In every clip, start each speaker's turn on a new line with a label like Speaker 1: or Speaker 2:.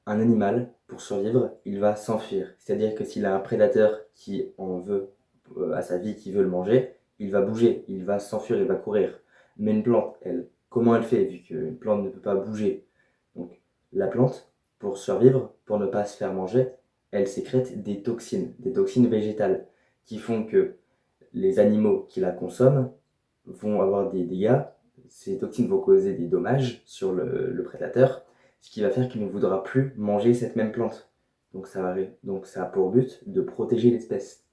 Speaker 1: un animal, pour survivre, il va s'enfuir. C'est-à-dire que s'il a un prédateur qui en veut à sa vie, qui veut le manger, il va bouger, il va s'enfuir, il va courir. Mais une plante, elle, comment elle fait, vu qu'une plante ne peut pas bouger? Donc la plante, pour survivre, pour ne pas se faire manger, elle sécrète des toxines végétales, qui font que les animaux qui la consomment vont avoir des dégâts. Ces toxines vont causer des dommages sur le prédateur, ce qui va faire qu'il ne voudra plus manger cette même plante. Donc ça a pour but de protéger l'espèce.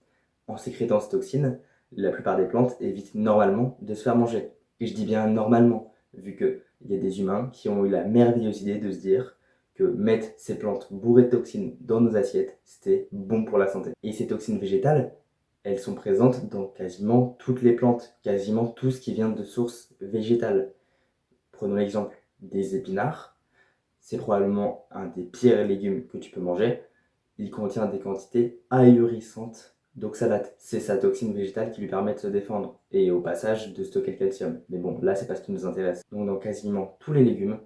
Speaker 1: En sécrétant ces toxines, la plupart des plantes évitent normalement de se faire manger. Et je dis bien normalement, vu qu'il y a des humains qui ont eu la merveilleuse idée de se dire que mettre ces plantes bourrées de toxines dans nos assiettes, c'était bon pour la santé. Et ces toxines végétales, elles sont présentes dans quasiment toutes les plantes, quasiment tout ce qui vient de sources végétales. Prenons l'exemple des épinards. C'est probablement un des pires légumes que tu peux manger. Il contient des quantités ahurissantes d'oxalate. C'est sa toxine végétale qui lui permet de se défendre et au passage de stocker le calcium. Mais bon, là, c'est pas ce qui nous intéresse. Donc, dans quasiment tous les légumes,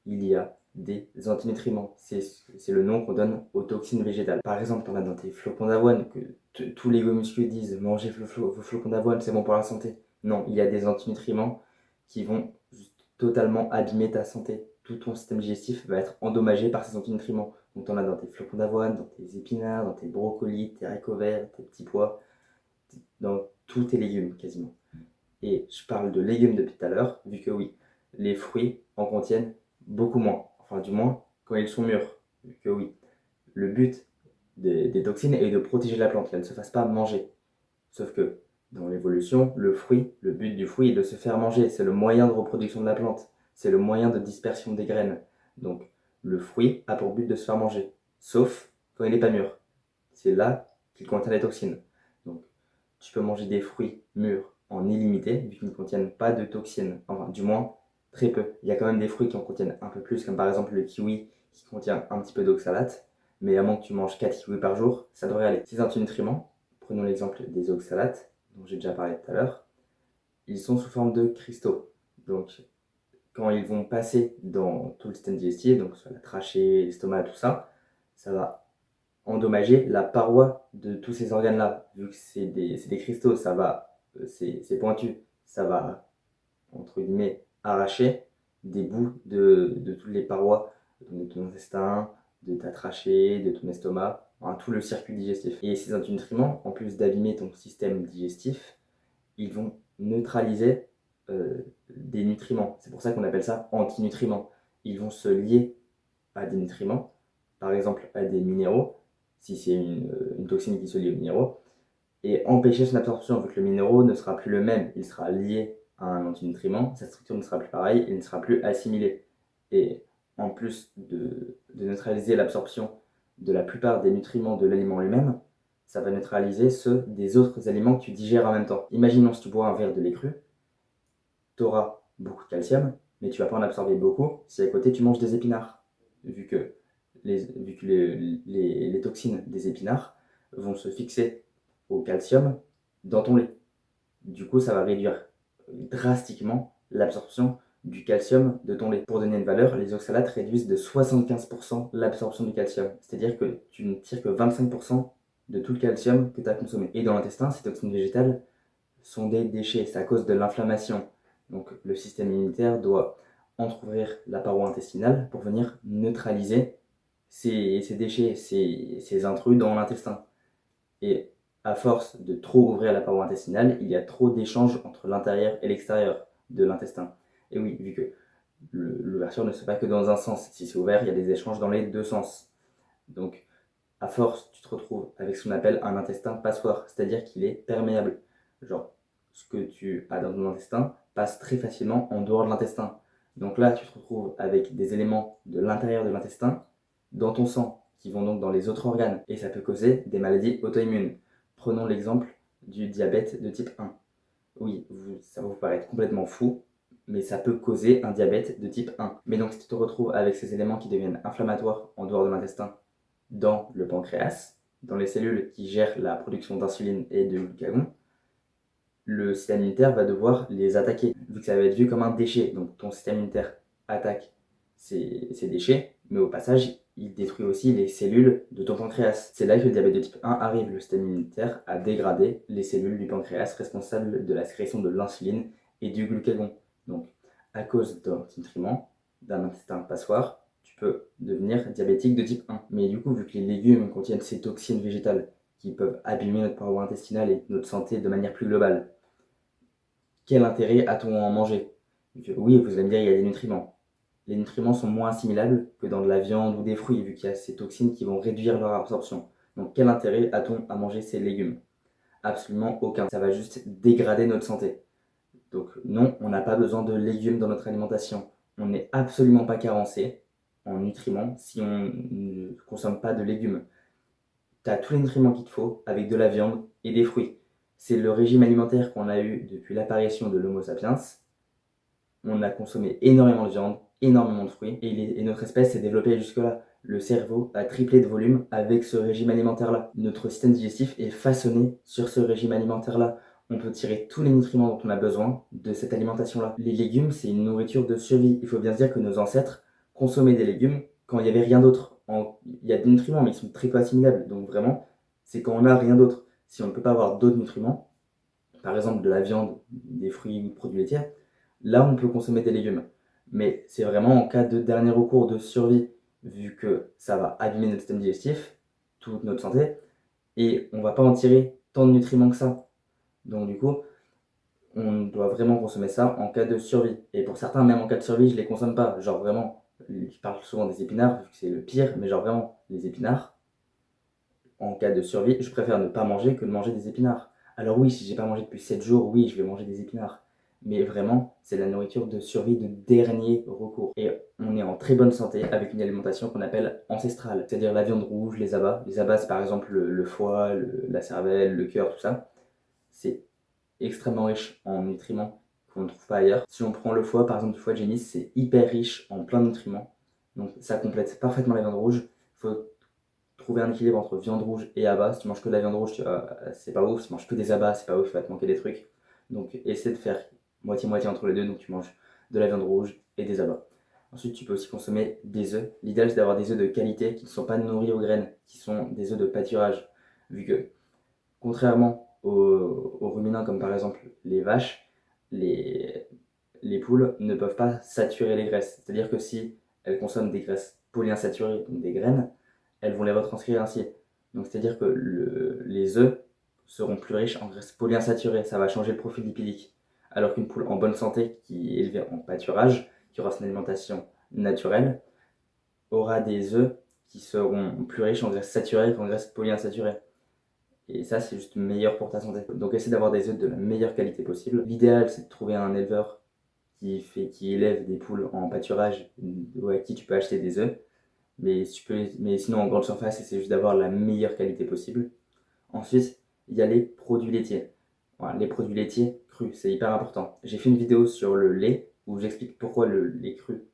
Speaker 1: il y a des antinutriments. C'est le nom qu'on donne aux toxines végétales. Par exemple, tu en as dans tes flocons d'avoine, que tous les gomuscules disent mangez vos flocons d'avoine, c'est bon pour la santé. Non, il y a des antinutriments qui vont juste totalement abîmer ta santé. Tout ton système digestif va être endommagé par ces antinutriments. Donc tu en as dans tes flocons d'avoine, dans tes épinards, dans tes brocolis, tes haricots verts, tes petits pois, dans tous tes légumes quasiment. Et je parle de légumes depuis tout à l'heure, vu que oui, les fruits en contiennent beaucoup moins. Enfin du moins quand ils sont mûrs. Vu que oui, le but des toxines est de protéger la plante, qu'elle ne se fasse pas manger. Sauf que dans l'évolution, le but du fruit est de se faire manger. C'est le moyen de reproduction de la plante. C'est le moyen de dispersion des graines. Donc le fruit a pour but de se faire manger. Sauf quand il n'est pas mûr. C'est là qu'il contient les toxines. Donc tu peux manger des fruits mûrs en illimité, vu qu'ils ne contiennent pas de toxines. Enfin, du moins, très peu. Il y a quand même des fruits qui en contiennent un peu plus, comme par exemple le kiwi qui contient un petit peu d'oxalate. Mais à moins que tu manges 4 kiwis par jour, ça devrait aller. Ces antinutriments, prenons l'exemple des oxalates, dont j'ai déjà parlé tout à l'heure, ils sont sous forme de cristaux. Donc, quand ils vont passer dans tout le système digestif, donc sur la trachée, l'estomac, tout ça, ça va endommager la paroi de tous ces organes-là. Vu que c'est des cristaux, c'est pointu, ça va, entre guillemets, arracher des bouts de toutes les parois de ton intestin, de ta trachée, de ton estomac, hein, tout le circuit digestif. Et ces antinutriments, en plus d'abîmer ton système digestif, ils vont neutraliser des nutriments. C'est pour ça qu'on appelle ça antinutriments. Ils vont se lier à des nutriments, par exemple à des minéraux, si c'est une toxine qui se lie aux minéraux, et empêcher son absorption, vu que le minéraux ne sera plus le même, il sera lié à un antinutriment, sa structure ne sera plus pareille, il ne sera plus assimilé. Et en plus de neutraliser l'absorption de la plupart des nutriments de l'aliment lui-même, ça va neutraliser ceux des autres aliments que tu digères en même temps. Imaginons si tu bois un verre de lait cru, tu auras beaucoup de calcium, mais tu vas pas en absorber beaucoup si à côté tu manges des épinards. Vu que les toxines des épinards vont se fixer au calcium dans ton lait. Du coup, ça va réduire drastiquement l'absorption du calcium de ton lait. Pour donner une valeur, les oxalates réduisent de 75% l'absorption du calcium. C'est-à-dire que tu ne tires que 25% de tout le calcium que tu as consommé. Et dans l'intestin, ces toxines végétales sont des déchets, c'est à cause de l'inflammation. Donc le système immunitaire doit entrouvrir la paroi intestinale pour venir neutraliser ces déchets, ces intrus dans l'intestin. Et à force de trop ouvrir la paroi intestinale, il y a trop d'échanges entre l'intérieur et l'extérieur de l'intestin. Et oui, vu que l'ouverture ne se fait pas que dans un sens. Si c'est ouvert, il y a des échanges dans les deux sens. Donc, à force, tu te retrouves avec ce qu'on appelle un intestin passoire, c'est-à-dire qu'il est perméable. Genre, ce que tu as dans ton intestin passe très facilement en dehors de l'intestin. Donc là, tu te retrouves avec des éléments de l'intérieur de l'intestin dans ton sang, qui vont donc dans les autres organes, et ça peut causer des maladies auto-immunes. Prenons l'exemple du diabète de type 1. Oui, ça va vous paraître complètement fou, mais ça peut causer un diabète de type 1. Mais donc si tu te retrouves avec ces éléments qui deviennent inflammatoires en dehors de l'intestin, dans le pancréas, dans les cellules qui gèrent la production d'insuline et de glucagon, le système immunitaire va devoir les attaquer, vu que ça va être vu comme un déchet. Donc ton système immunitaire attaque ces déchets, mais au passage, il détruit aussi les cellules de ton pancréas. C'est là que le diabète de type 1 arrive. Le système immunitaire a dégradé les cellules du pancréas responsables de la sécrétion de l'insuline et du glucagon. Donc, à cause d'un nutriment, d'un intestin passoire, tu peux devenir diabétique de type 1. Mais du coup, vu que les légumes contiennent ces toxines végétales qui peuvent abîmer notre paroi intestinale et notre santé de manière plus globale, quel intérêt a-t-on à en manger? Oui, vous allez me dire, il y a des nutriments. Les nutriments sont moins assimilables que dans de la viande ou des fruits, vu qu'il y a ces toxines qui vont réduire leur absorption. Donc quel intérêt a-t-on à manger ces légumes? Absolument aucun. Ça va juste dégrader notre santé. Donc non, on n'a pas besoin de légumes dans notre alimentation. On n'est absolument pas carencé en nutriments si on ne consomme pas de légumes. Tu as tous les nutriments qu'il te faut avec de la viande et des fruits. C'est le régime alimentaire qu'on a eu depuis l'apparition de l'Homo sapiens. On a consommé énormément de viande, énormément de fruits, et notre espèce s'est développée jusque-là. Le cerveau a triplé de volume avec ce régime alimentaire-là. Notre système digestif est façonné sur ce régime alimentaire-là. On peut tirer tous les nutriments dont on a besoin de cette alimentation-là. Les légumes, c'est une nourriture de survie. Il faut bien se dire que nos ancêtres consommaient des légumes quand il n'y avait rien d'autre. Il y a des nutriments, mais ils sont très peu assimilables. Donc vraiment, c'est quand on n'a rien d'autre. Si on ne peut pas avoir d'autres nutriments, par exemple de la viande, des fruits ou des produits laitiers, là on peut consommer des légumes. Mais c'est vraiment en cas de dernier recours de survie, vu que ça va abîmer notre système digestif, toute notre santé, et on va pas en tirer tant de nutriments que ça. Donc du coup, on doit vraiment consommer ça en cas de survie. Et pour certains, même en cas de survie, je les consomme pas. Genre vraiment, je parle souvent des épinards, vu que c'est le pire, mais genre vraiment, les épinards, en cas de survie, je préfère ne pas manger que de manger des épinards. Alors oui, si j'ai pas mangé depuis 7 jours, oui, je vais manger des épinards. Mais vraiment, c'est la nourriture de survie de dernier recours. Et on est en très bonne santé avec une alimentation qu'on appelle ancestrale, c'est-à-dire la viande rouge, les abats. Les abats, c'est par exemple le foie, la cervelle, le cœur, tout ça. C'est extrêmement riche en nutriments qu'on ne trouve pas ailleurs. Si on prend le foie, par exemple, du foie de génisse, c'est hyper riche en plein de nutriments. Donc ça complète parfaitement la viande rouge. Il faut trouver un équilibre entre viande rouge et abats. Si tu manges que de la viande rouge, c'est pas ouf. Si tu manges que des abats, c'est pas ouf, il va te manquer des trucs. Donc essaie de faire moitié-moitié entre les deux. Donc tu manges de la viande rouge et des abats. Ensuite, tu peux aussi consommer des œufs. L'idéal, c'est d'avoir des œufs de qualité qui ne sont pas nourris aux graines, qui sont des œufs de pâturage. Vu que, contrairement aux ruminants, comme par exemple les vaches, les poules ne peuvent pas saturer les graisses. C'est-à-dire que si elles consomment des graisses polyinsaturées, donc des graines, elles vont les retranscrire ainsi. Donc c'est-à-dire que les œufs seront plus riches en graisses polyinsaturées, ça va changer le profil lipidique. Alors qu'une poule en bonne santé, qui est élevée en pâturage, qui aura son alimentation naturelle, aura des œufs qui seront plus riches en graisses saturées qu'en graisses polyinsaturées. Et ça, c'est juste meilleur pour ta santé. Donc essaie d'avoir des œufs de la meilleure qualité possible. L'idéal, c'est de trouver un éleveur qui élève des poules en pâturage, ou à qui tu peux acheter des œufs. Mais sinon, en grande surface, c'est juste d'avoir la meilleure qualité possible. Ensuite, il y a les produits laitiers. Voilà, les produits laitiers crus, c'est hyper important. J'ai fait une vidéo sur le lait où j'explique pourquoi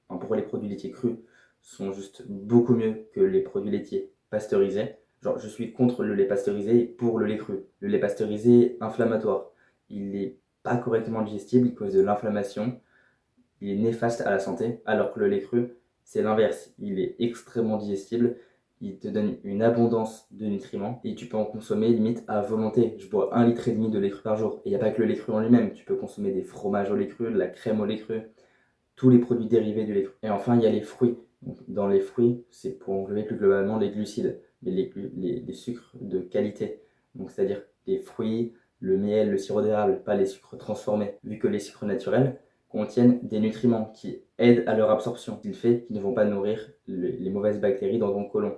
Speaker 1: pourquoi les produits laitiers crus sont juste beaucoup mieux que les produits laitiers pasteurisés. Genre, je suis contre le lait pasteurisé et pour le lait cru. Le lait pasteurisé est inflammatoire. Il n'est pas correctement digestible, il cause de l'inflammation, il est néfaste à la santé, alors que le lait cru, c'est l'inverse. Il est extrêmement digestible, il te donne une abondance de nutriments et tu peux en consommer limite à volonté. Je bois 1,5 litre de lait cru par jour. Et il n'y a pas que le lait cru en lui-même, tu peux consommer des fromages au lait cru, de la crème au lait cru, tous les produits dérivés du lait cru. Et enfin, il y a les fruits. Donc, dans les fruits, c'est pour englober plus globalement les glucides, mais les sucres de qualité. Donc c'est-à-dire les fruits, le miel, le sirop d'érable, pas les sucres transformés. Vu que les sucres naturels contiennent des nutriments qui aident à leur absorption, ce qui fait qu'ils ne vont pas nourrir les mauvaises bactéries dans ton côlon.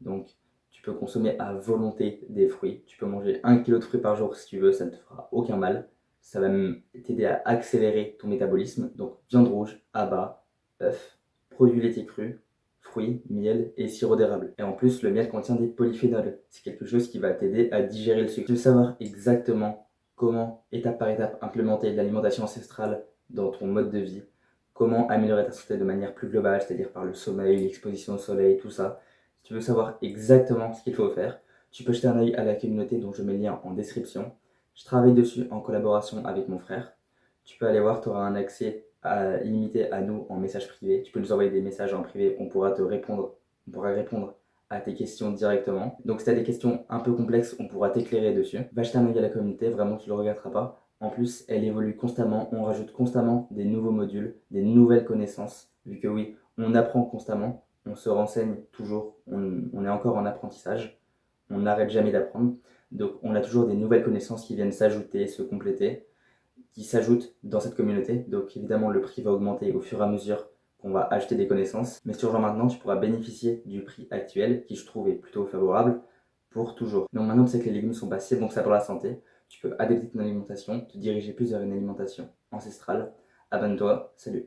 Speaker 1: Donc tu peux consommer à volonté des fruits. Tu peux manger 1 kg de fruits par jour si tu veux, ça ne te fera aucun mal. Ça va même t'aider à accélérer ton métabolisme. Donc viande rouge, abats, œufs, produits laitiers crus, fruits, miel et sirop d'érable. Et en plus, le miel contient des polyphénols. C'est quelque chose qui va t'aider à digérer le sucre. Tu veux savoir exactement comment, étape par étape, implémenter l'alimentation ancestrale dans ton mode de vie, comment améliorer ta santé de manière plus globale, c'est-à-dire par le sommeil, l'exposition au soleil, tout ça. Si tu veux savoir exactement ce qu'il faut faire, tu peux jeter un œil à la communauté dont je mets le lien en description. Je travaille dessus en collaboration avec mon frère. Tu peux aller voir, tu auras un accès illimité à nous en message privé. Tu peux nous envoyer des messages en privé, on pourra te répondre on pourra répondre à tes questions directement. Donc si tu as des questions un peu complexes, on pourra t'éclairer dessus. Va jeter un œil à la communauté, vraiment tu ne le regretteras pas. En plus, elle évolue constamment, on rajoute constamment des nouveaux modules, des nouvelles connaissances, vu que oui, on apprend constamment, on se renseigne toujours, on est encore en apprentissage, on n'arrête jamais d'apprendre. Donc on a toujours des nouvelles connaissances qui viennent s'ajouter, se compléter, qui s'ajoutent dans cette communauté. Donc évidemment, le prix va augmenter au fur et à mesure qu'on va acheter des connaissances. Mais si tu rejoins maintenant, tu pourras bénéficier du prix actuel, qui je trouve est plutôt favorable, pour toujours. Donc maintenant, tu sais que les légumes sont pas si bons que ça pour la santé. Tu peux adapter ton alimentation, te diriger plus vers une alimentation ancestrale. Abonne-toi, salut!